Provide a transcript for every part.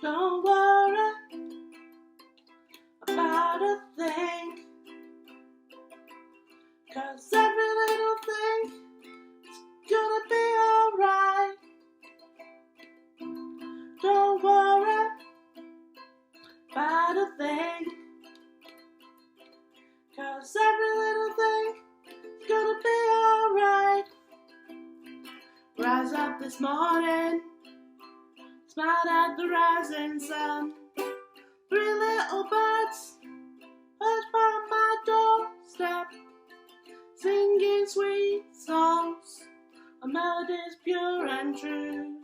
Don't worry about a thing, 'cause every little thing is gonna be alright. Don't worry about a thing, 'cause every little thing is gonna be alright. Rise up this morning, smiled at the rising sun. 3 little birds perched by my doorstep, singing sweet songs, a melodies pure and true,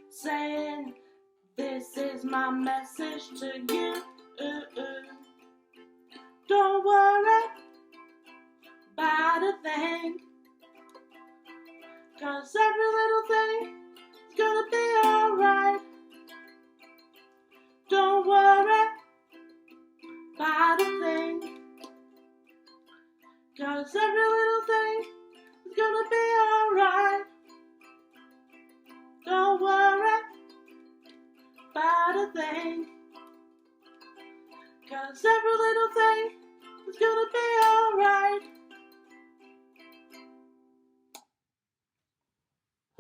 saying, this is my message to you. Don't worry about a thing, 'cause every little thing is gonna be alright. Don't worry about a thing, 'cause every little thing is gonna be alright. Don't worry about a thing, 'cause every little thing is gonna be alright.